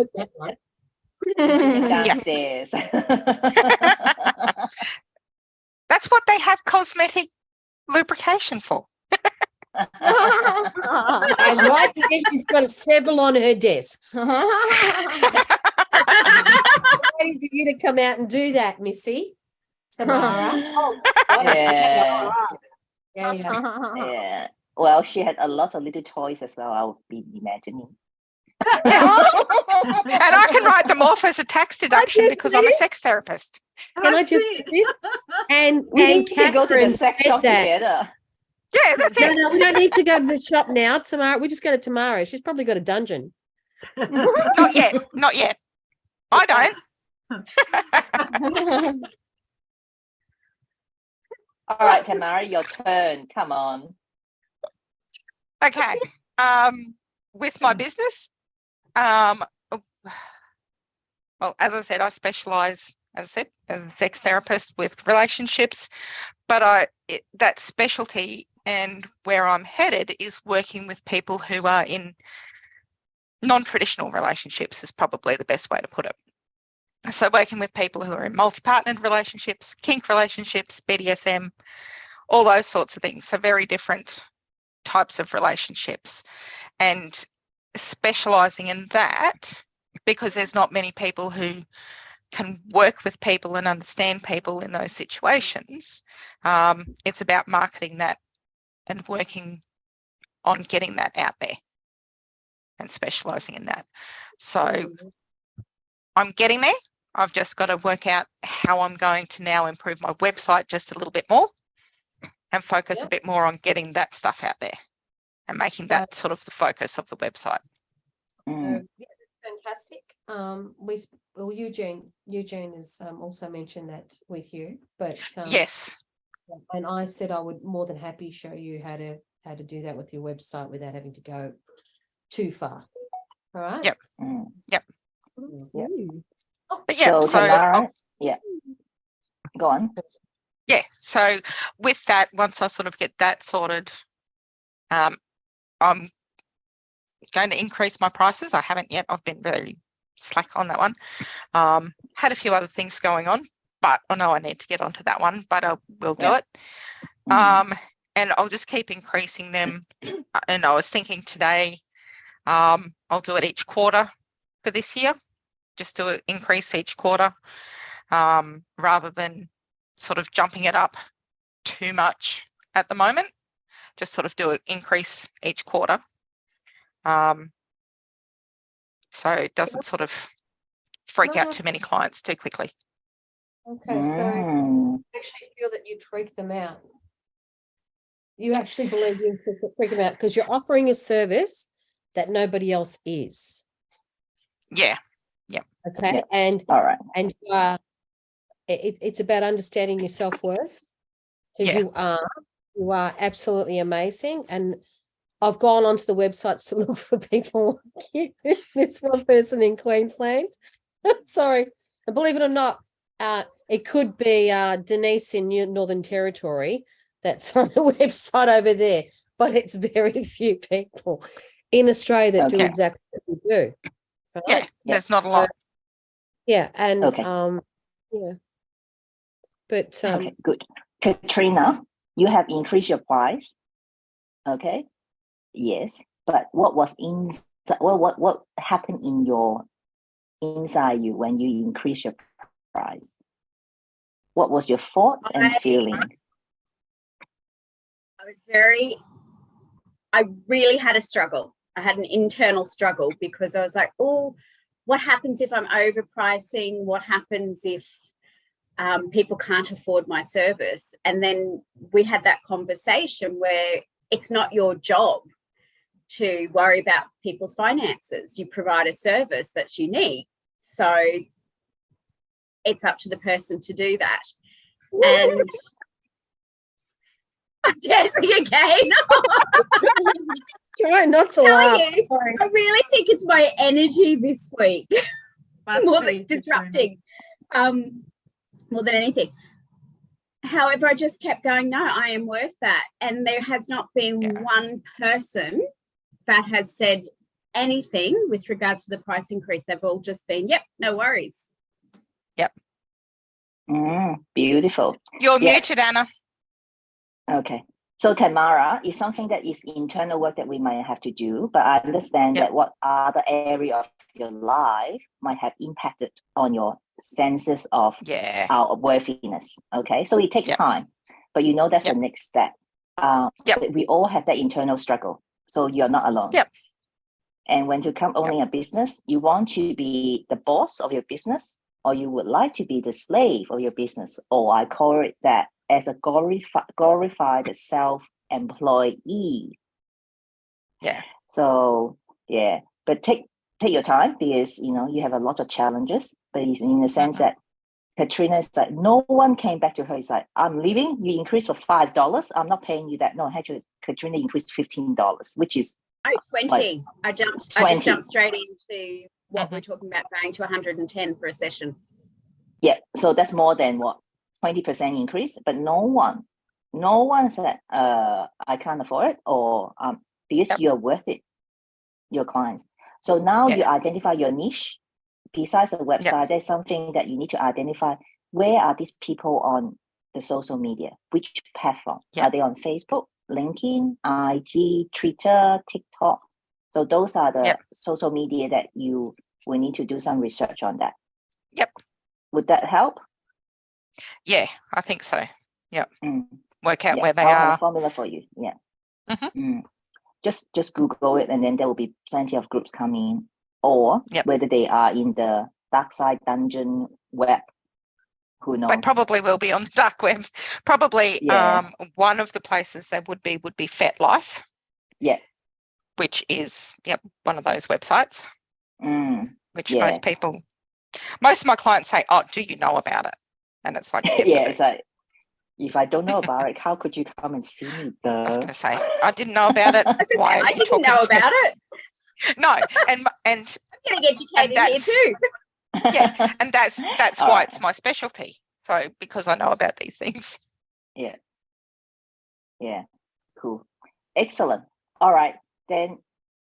S7: menopause.
S1: Downstairs.
S6: That's what they have cosmetic lubrication for.
S2: And right here, she's got several on her desk. waiting for you to come out and do that, Missy. Tamara.
S1: Yeah.
S2: Yeah.
S1: Yeah. Well, she had a lot of little toys as well, I'll be imagining.
S6: And I can write them off as a tax deduction
S2: just
S6: because I'm a
S2: this.
S6: sex therapist.
S2: Can I just
S5: see.
S2: say this? And
S1: We
S2: and
S1: need to go to the
S2: Catherine
S1: sex
S2: said
S1: shop
S2: that.
S1: together.
S6: Yeah, that's
S2: No,
S6: it.
S2: no, we don't need to go to the shop now. Tamara, we just go to Tamara. She's probably got a dungeon.
S6: Not yet. Not yet. I don't.
S1: All right, Tamara, your turn. Come on.
S6: Okay. With my business, well, as I said, I specialize, as a sex therapist with relationships, but that specialty and where I'm headed is working with people who are in non-traditional relationships is probably the best way to put it. So working with people who are in multi-partnered relationships, kink relationships, BDSM, all those sorts of things. So very different types of relationships, and specializing in that because there's not many people who can work with people and understand people in those situations. It's about marketing that and working on getting that out there and specializing in that. So I'm getting there. I've just got to work out how I'm going to now improve my website just a little bit more and focus a bit more on getting that stuff out there and making that sort of the focus of the website.
S1: Mm.
S2: So yeah, that's fantastic. Eugene has also mentioned that with you, but
S6: Yes.
S2: And I said I would more than happy show you how to do that with your website without having to go too far. All right.
S6: Yep.
S1: Mm.
S6: Yep.
S1: Yep.
S6: But yeah,
S1: So Tamara, yeah. Go on.
S6: Yeah. So with that, once I sort of get that sorted, I'm going to increase my prices. I haven't yet. I've been very slack on that one. Had a few other things going on, but I know I need to get onto that one, but I will do it. And I'll just keep increasing them. And I was thinking today, I'll do it each quarter for this year, just to increase each quarter, rather than sort of jumping it up too much at the moment. Just sort of do an increase each quarter. So it doesn't sort of freak out too many clients too quickly.
S2: Okay, so you actually feel that you'd freak them out. You actually believe you freak them out because you're offering a service that nobody else is.
S6: Yeah.
S2: Okay.
S1: Yeah.
S2: And
S1: All right.
S2: and you are it's about understanding your self-worth, because you are absolutely amazing. And I've gone onto the websites to look for people like you. This one person in Queensland. Sorry. And believe it or not, it could be Denise in Northern Territory that's on the website over there, but it's very few people in Australia that do exactly what we do. Right?
S6: Yeah, there's not a lot.
S2: Yeah, and yeah. But
S1: Okay, good. Katrina, you have increased your price. Okay. Yes. But what was inside? What happened in your inside you when you increase your price? What was your thoughts and feeling?
S7: I really had a struggle. I had an internal struggle because I was like, oh, what happens if I'm overpricing? What happens if people can't afford my service? And then we had that conversation where it's not your job to worry about people's finances. You provide a service that's unique. So it's up to the person to do that. And I'm dancing again.
S2: Try not to laugh.
S7: I really think it's my energy this week more than disrupting, more than anything. However, I just kept going, no, I am worth that. And there has not been one person that has said anything with regards to the price increase. They've all just been, yep, no worries.
S6: Yep.
S1: Beautiful.
S6: You're muted, Anna.
S1: Okay. So Tamara is something that is internal work that we might have to do, but I understand
S6: Yep.
S1: that what other area of your life might have impacted on your senses of
S6: Yeah.
S1: our worthiness. Okay, so it takes
S6: Yep.
S1: time, but you know that's
S6: Yep.
S1: the next step.
S6: Yep.
S1: But we all have that internal struggle, so you're not alone.
S6: Yep.
S1: And when you come owning a business, you want to be the boss of your business, or you would like to be the slave of your business, or I call it that as a glorified self-employee.
S6: Yeah.
S1: So yeah, but take your time, because you have a lot of challenges, but it's in the sense that Katrina is like, no one came back to her. It's like, I'm leaving. You increased for $5. I'm not paying you that. No, actually, Katrina increased $15, which is
S7: 20. I just
S1: 20.
S7: jumped straight into what we're talking about, going to 110 for a session.
S1: yeah. So that's more than what 20% increase. But no one said, I can't afford it, or because
S6: Yep.
S1: you're worth it, your clients. So now
S6: Yeah.
S1: you identify your niche. Besides the website, there's something that you need to identify. Where are these people on the social media? Which platform?
S6: Yeah.
S1: Are they on Facebook, LinkedIn, IG, Twitter, TikTok? So those are the
S6: Yep.
S1: social media that you will need to do some research on that.
S6: Yep.
S1: Would that help?
S6: Yeah, I think so.
S1: Mm.
S6: Work out
S1: Yeah,
S6: where they
S1: I'll have a
S6: are.
S1: formula for you. Yeah.
S6: Mhm.
S1: Mm. Just Google it, and then there will be plenty of groups coming, or
S6: Yep.
S1: whether they are in the dark side dungeon web. Who knows?
S6: They probably will be on the dark web. Probably
S1: Yeah.
S6: one of the places they would be FetLife.
S1: Yeah.
S6: Which is one of those websites. Which
S1: Yeah.
S6: most of my clients say, "Oh, do you know about it?" And it's like, yes,
S1: yeah,
S6: I do.
S1: it's like, if I don't know about it, how could you come and see me?
S6: I was going to say, I didn't know about it. Why are
S7: I
S6: you
S7: didn't
S6: talking
S7: know
S6: to me?
S7: about it.
S6: No, and
S7: I'm getting educated here too.
S6: Yeah, and that's
S1: All
S6: why
S1: right.
S6: it's my specialty. So because I know about these things.
S1: Yeah. Yeah. Cool. Excellent. All right. Then,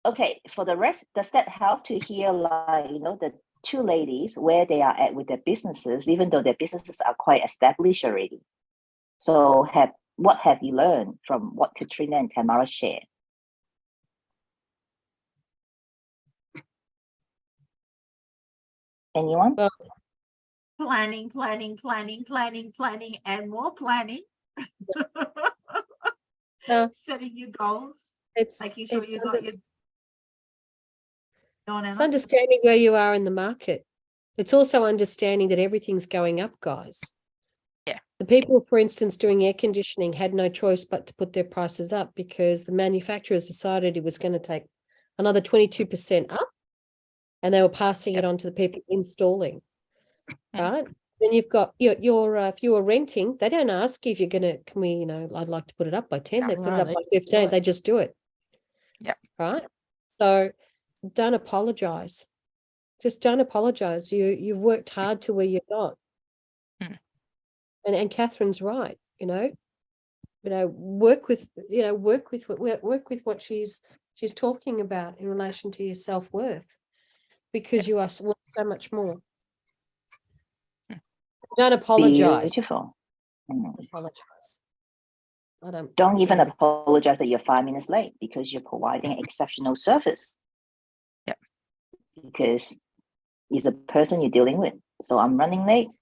S1: okay. For the rest, does that help to hear, like, the two ladies where they are at with their businesses, even though their businesses are quite established already? So what have you learned from what Katrina and Tamara shared? Anyone?
S2: Well,
S5: Planning, and more planning.
S2: No.
S5: Setting your goals,
S2: it's
S5: making sure you got your.
S2: It's understanding where you are in the market. It's also understanding that everything's going up, guys.
S6: Yeah.
S2: The people, for instance, doing air conditioning had no choice but to put their prices up, because the manufacturers decided it was going to take another 22% up, and they were passing it on to the people installing. Right? Then you've got your if you were renting, they don't ask you if you're going to, I'd like to put it up by 10.
S6: No.
S2: They put
S4: No,
S2: it up
S4: they
S2: by
S4: just do
S2: 15.
S4: it.
S2: They just do it.
S6: Yeah.
S2: Right? So don't apologize. Just don't apologize. You've worked hard to where you're not. And Catherine's right, work with what she's talking about in relation to your self-worth, because you are worth so much more. Don't apologize.
S1: Beautiful.
S2: Apologize.
S1: Don't even apologize that you're 5 minutes late, because you're providing exceptional service.
S6: Yeah.
S1: Because it's a person you're dealing with. So I'm running late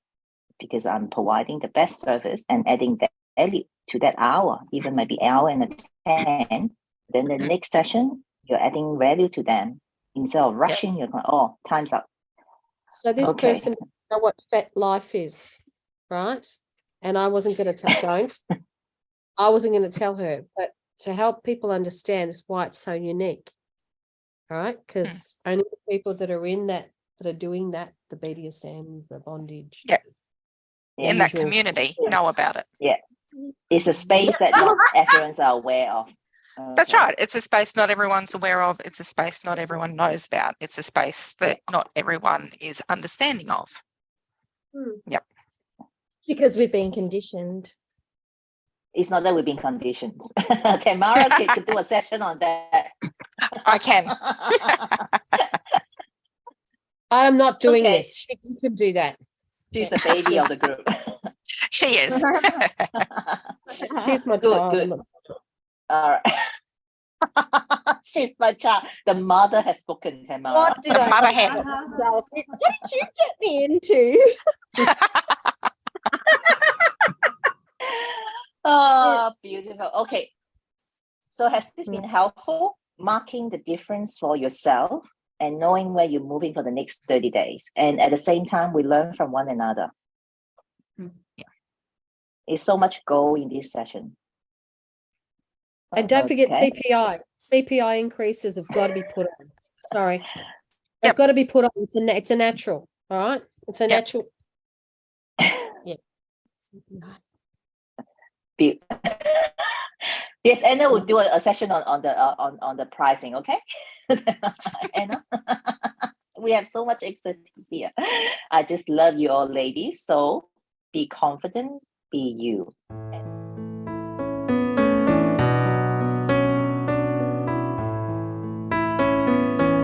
S1: because I'm providing the best service and adding value to that hour, even maybe hour and a 10. Then the next session, you're adding value to them instead of rushing. You're going, oh, time's up.
S2: So this person doesn't know what FetLife is, right? And I wasn't going to I wasn't going to tell her, but to help people understand is why it's so unique, right? Because only the people that are in that are doing that, the BDSMs, the bondage,
S6: in that community, know about it.
S1: Yeah, it's a space that not everyone's are aware of.
S6: That's right. It's a space not everyone's aware of. It's a space not everyone knows about. It's a space that not everyone is understanding of. Yep.
S4: Because we've been conditioned.
S1: It's not that we've been conditioned. Tamara could do a session on that.
S6: I can.
S2: I'm not doing
S1: Okay.
S2: this. You can do that.
S1: She's the baby of the group.
S6: She is.
S2: She's my
S1: Good,
S2: child.
S1: good. All right. She's my child. The mother has spoken, Tamara.
S4: What did
S6: The
S4: I
S6: mother
S4: get
S6: hen.
S4: myself in? What did you get me into?
S1: Oh, beautiful. Okay. So has this been helpful? Marking the difference for yourself and knowing where you're moving for the next 30 days. And at the same time, we learn from one another. It's so much gold in this session.
S2: And don't forget
S1: Okay.
S2: CPI. CPI increases have got to be put on. Sorry. They've
S6: Yep.
S2: got to be put on. It's a natural. All right. It's a
S6: Yep.
S2: natural. Yeah.
S1: Be- yes, Anna will do a session on the pricing, okay? Anna, we have so much expertise here. I just love you all, ladies. So be confident, be you.